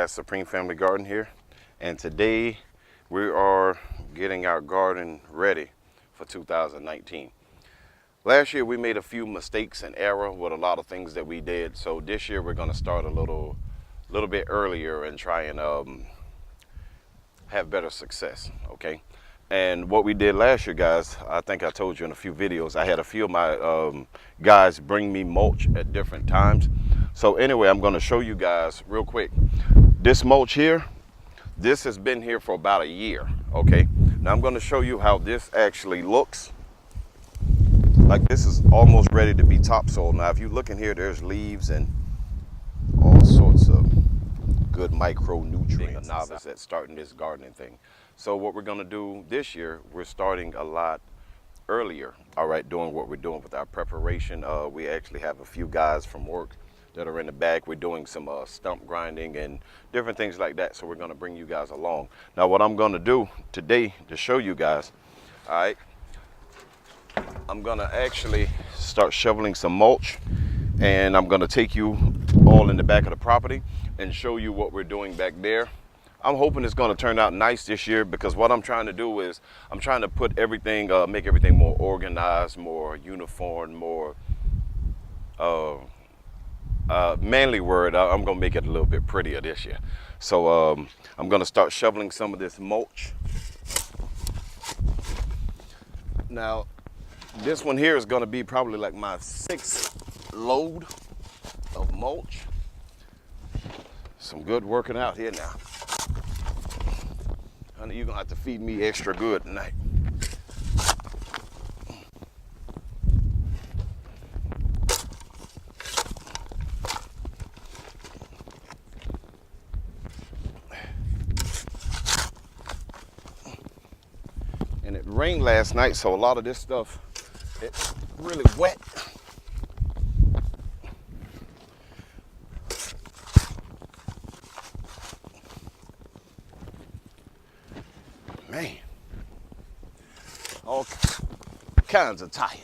guys, Supreme Family Garden here, and today we are getting our garden ready for 2019. Last year we made a few mistakes and error with a lot of things that we did, so this year we're going to start a little bit earlier and try and have better success, okay? And what we did last year, guys, I think I told you in a few videos, I had a few of my guys bring me mulch at different times. So anyway, I'm going to show you guys real quick. This mulch here, this has been here for about a year, okay? Now I'm going to show you how this actually looks. Like, this is almost ready to be topsoil. Now if you look in here, there's leaves and all sorts of good micronutrients. Being a novice at starting this gardening thing. So what we're going to do this year, we're starting a lot earlier, all right, doing what we're doing with our preparation. We actually have a few guys from work that are in the back. We're doing some stump grinding and different things like that, so we're going to bring you guys along. Now what I'm going to do today to show you guys, all right, I'm going to actually start shoveling some mulch, and I'm going to take you all in the back of the property and show you what we're doing back there. I'm hoping it's going to turn out nice this year, because what I'm trying to do is I'm trying to put everything, make everything more organized, more uniform, more manly word. I'm going to make it a little bit prettier this year. So I'm going to start shoveling some of this mulch. Now this one here is going to be probably like my 6th load of mulch. Some good working out here now. Honey, you're going to have to feed me extra good tonight. And it rained last night, so a lot of this stuff, it's really wet. Man, all kinds of tired.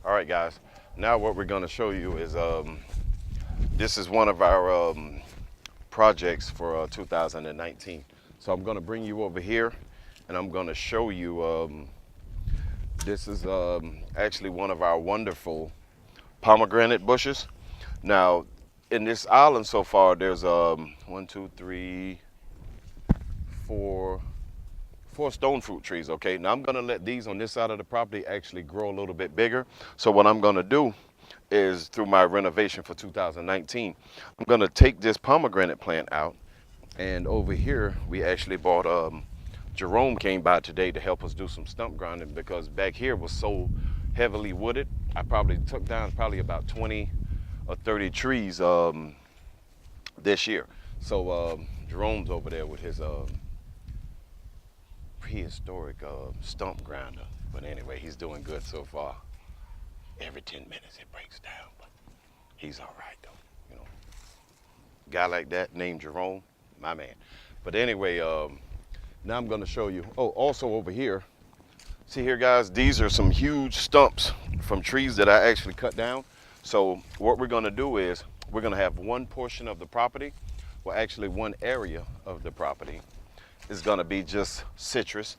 All right, guys, now what we're going to show you is this is one of our projects for 2019. So I'm going to bring you over here and I'm going to show you this is actually one of our wonderful pomegranate bushes. Now in this island so far, there's 4 stone fruit trees, okay? Now I'm gonna let these on this side of the property actually grow a little bit bigger. So what I'm gonna do is, through my renovation for 2019, I'm gonna take this pomegranate plant out, and over here we actually bought Jerome came by today to help us do some stump grinding, because back here was so heavily wooded. I probably took down probably about 20 or 30 trees this year. So Jerome's over there with his prehistoric stump grinder. But anyway, he's doing good so far. Every 10 minutes it breaks down, but he's all right though, you know. Guy like that named Jerome, my man. But anyway, now I'm gonna show you, oh, also over here, See here, guys, these are some huge stumps from trees that I actually cut down. So what we're gonna do is we're gonna have one portion of the property, well actually one area of the property is gonna be just citrus.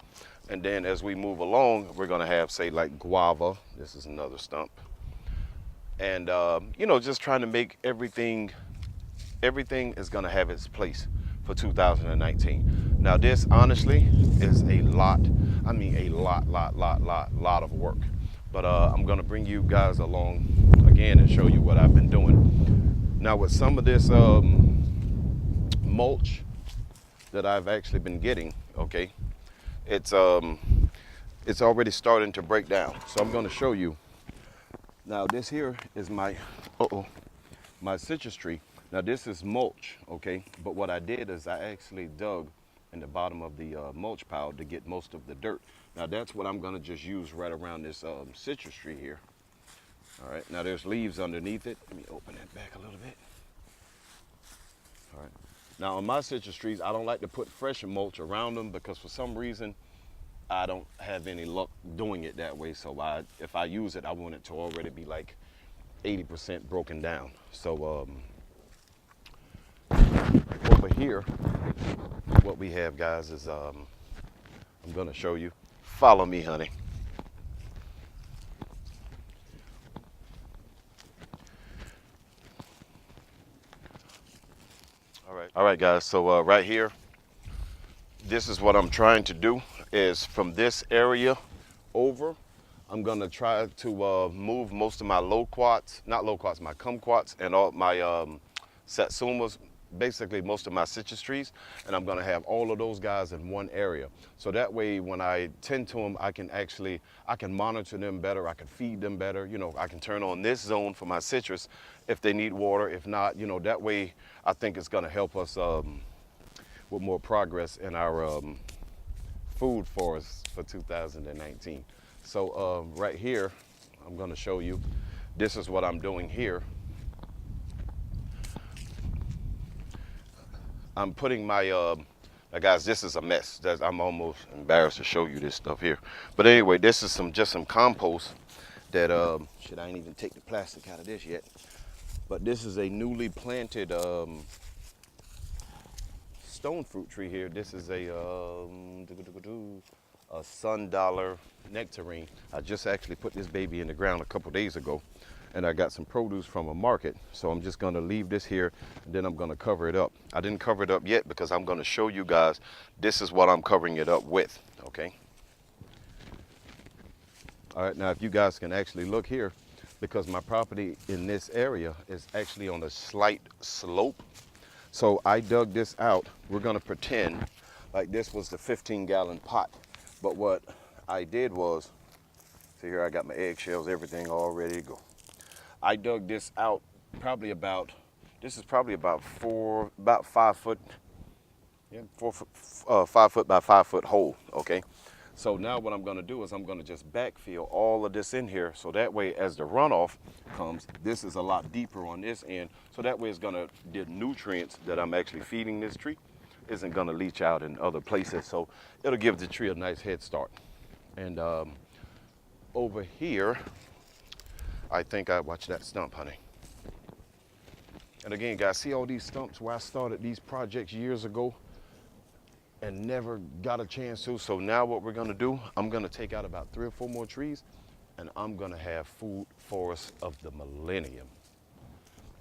And then as we move along, we're gonna have, say, like guava. This is another stump. And you know, just trying to make everything is gonna have its place for 2019. Now this honestly is a lot, I mean a lot of work. But I'm gonna bring you guys along again and show you what I've been doing. Now with some of this mulch that I've actually been getting, okay, it's already starting to break down. So I'm gonna show you. Now this here is my, my citrus tree. Now this is mulch, okay? But what I did is I actually dug in the bottom of the mulch pile to get most of the dirt. Now that's what I'm gonna just use right around this citrus tree here. All right, now there's leaves underneath it. Let me open that back a little bit. All right, now on my citrus trees, I don't like to put fresh mulch around them because for some reason, I don't have any luck doing it that way. So if I use it, I want it to already be like 80% broken down. So over here, what we have, guys, is I'm gonna show you. Follow me, honey. All right, guys. So right here, this is what I'm trying to do. Is from this area over, I'm gonna try to move most of my loquats, not loquats, my kumquats and all my satsumas, basically most of my citrus trees, and I'm gonna have all of those guys in one area. So that way when I tend to them, I can monitor them better, I can feed them better, you know, I can turn on this zone for my citrus if they need water. If not, you know, that way I think it's gonna help us with more progress in our food forest for 2019. So right here, I'm gonna show you, this is what I'm doing here. I'm putting my, now guys, this is a mess. I'm almost embarrassed to show you this stuff here. But anyway, this is just some compost that, shit, I ain't even take the plastic out of this yet. But this is a newly planted stone fruit tree here. This is a Sundollar nectarine. I just actually put this baby in the ground a couple days ago, and I got some produce from a market. So I'm just gonna leave this here, and then I'm gonna cover it up. I didn't cover it up yet because I'm gonna show you guys, this is what I'm covering it up with, okay? All right, now if you guys can actually look here, because my property in this area is actually on a slight slope. So I dug this out. We're gonna pretend like this was the 15-gallon pot. But what I did was, see here, I got my eggshells, everything all ready to go. I dug this out probably about, this is probably about 5 foot, yeah, 5 foot by 5 foot hole, okay? So now what I'm gonna do is I'm gonna just backfill all of this in here, so that way as the runoff comes, this is a lot deeper on this end, so that way it's gonna, the nutrients that I'm actually feeding this tree isn't gonna leach out in other places, so it'll give the tree a nice head start. And over here, I think I watch that stump, honey. And again, guys, see all these stumps where I started these projects years ago and never got a chance to. So now what we're gonna do, I'm gonna take out about 3 or 4 more trees, and I'm gonna have food forest of the millennium.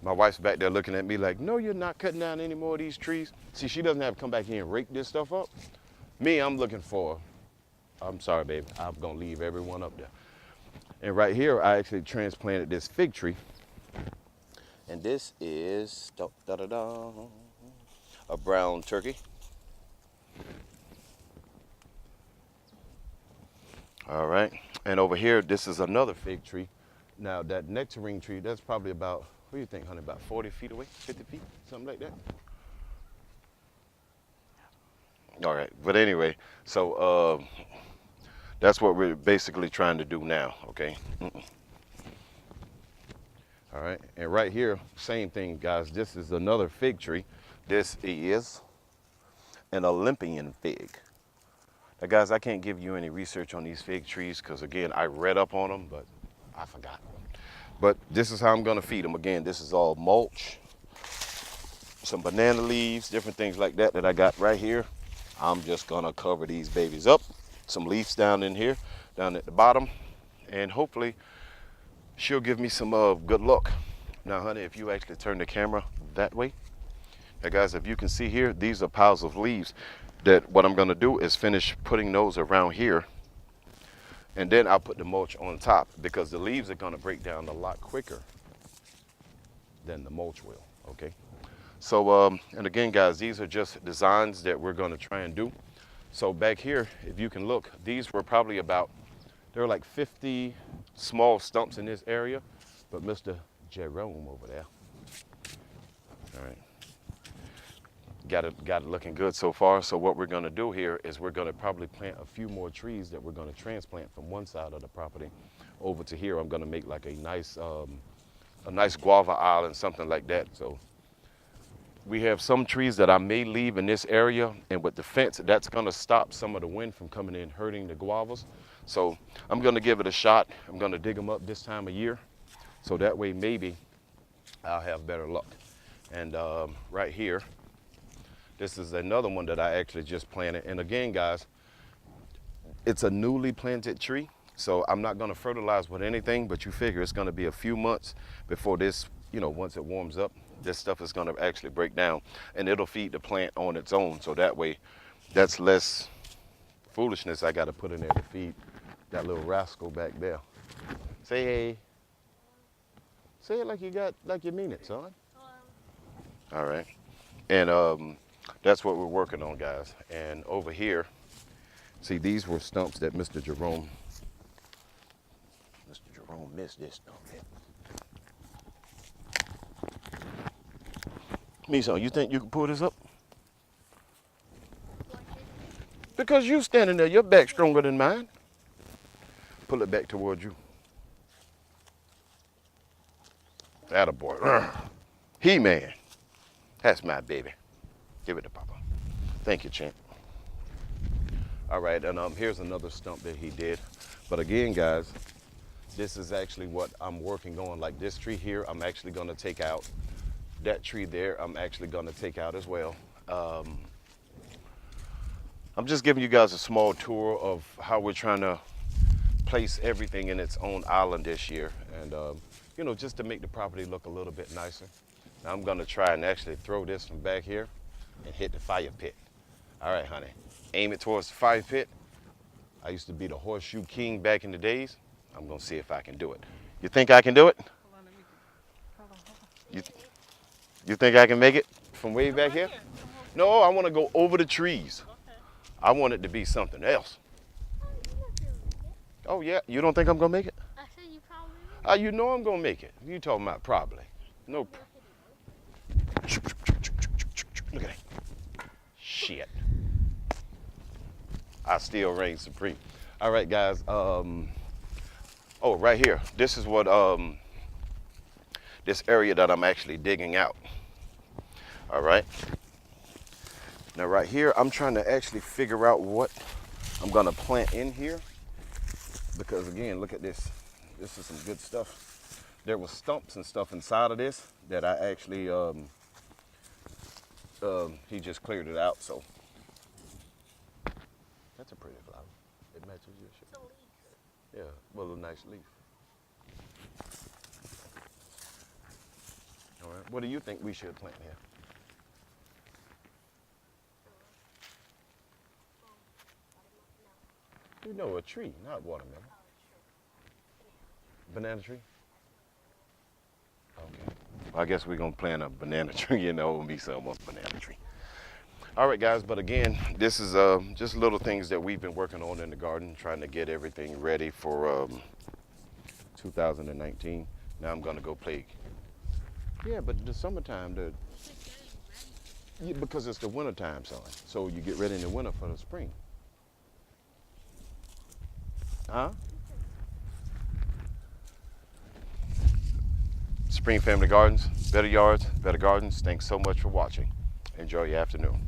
My wife's back there looking at me like, no, you're not cutting down any more of these trees. See, she doesn't have to come back here and rake this stuff up. Me, I'm looking for, I'm sorry, baby, I'm gonna leave everyone up there. And right here, I actually transplanted this fig tree. And this is a brown turkey. All right, and over here, this is another fig tree. Now that nectarine tree, that's probably about, what do you think, honey, about 40 feet away, 50 feet, something like that? All right, but anyway, so that's what we're basically trying to do now, okay? All right, and right here, same thing, guys. This is another fig tree. This is an Olympian fig. Now, guys, I can't give you any research on these fig trees because, again, I read up on them, but I forgot. But this is how I'm gonna feed them. Again, this is all mulch, some banana leaves, different things like that that I got right here. I'm just gonna cover these babies up. Some leaves down in here, down at the bottom, and hopefully she'll give me some good luck. Now, honey, if you actually turn the camera that way. Now, guys, if you can see here, these are piles of leaves that what I'm gonna do is finish putting those around here, and then I'll put the mulch on top because the leaves are gonna break down a lot quicker than the mulch will, okay? So, and again, guys, these are just designs that we're gonna try and do. So back here, if you can look, these were probably about, there were like 50 small stumps in this area, but Mr. Jerome over there, all right, got it looking good so far. So what we're gonna do here is we're gonna probably plant a few more trees that we're gonna transplant from one side of the property over to here. I'm gonna make like a nice guava island, something like that. So we have some trees that I may leave in this area, and with the fence, that's gonna stop some of the wind from coming in, hurting the guavas. So I'm gonna give it a shot. I'm gonna dig them up this time of year, so that way maybe I'll have better luck. And right here, this is another one that I actually just planted. And again, guys, it's a newly planted tree, so I'm not gonna fertilize with anything, but you figure it's gonna be a few months before this, you know, once it warms up, this stuff is gonna actually break down and it'll feed the plant on its own. So that way, that's less foolishness I gotta put in there to feed that little rascal back there. Say hey. Say it like you mean it, son. All right. And that's what we're working on, guys. And over here, see, these were stumps that Mr. Jerome missed this stump here. Miso, you think you can pull this up? Because you standing there, your back's stronger than mine. Pull it back towards you. Attaboy. He-Man. That's my baby. Give it to Papa. Thank you, champ. All right, and here's another stump that he did. But again, guys, this is actually what I'm working on. Like this tree here, I'm actually gonna take out. That tree there, I'm actually gonna take out as well. I'm just giving you guys a small tour of how we're trying to place everything in its own island this year. And, you know, just to make the property look a little bit nicer. Now I'm gonna try and actually throw this from back here and hit the fire pit. All right, honey, aim it towards the fire pit. I used to be the horseshoe king back in the days. I'm gonna see if I can do it. You think I can do it? You think I can make it from way back here? No, I want to go over the trees. I want it to be something else. Oh yeah, you don't think I'm gonna make it? I said you probably will. You know I'm gonna make it. You talking about probably? No. Look at that. Shit. I still reign supreme. All right, guys. Oh, right here. This is what this area that I'm actually digging out. All right. Now right here, I'm trying to actually figure out what I'm gonna plant in here, because again, look at this. This is some good stuff. There was stumps and stuff inside of this that I actually, he just cleared it out. So that's a pretty flower. It matches your shirt. It's a leaf. Yeah, well, a nice leaf. All right, what do you think we should plant here? You know, a tree, not watermelon. Banana tree? Okay. Well, I guess we're gonna plant a banana tree, you know, me some banana tree. All right, guys, but again, this is just little things that we've been working on in the garden, trying to get everything ready for 2019. Now I'm gonna go play. Yeah, but the summertime, because it's the wintertime, son. So you get ready in the winter for the spring. Huh? Spring Family Gardens, better yards, better gardens. Thanks so much for watching. Enjoy your afternoon.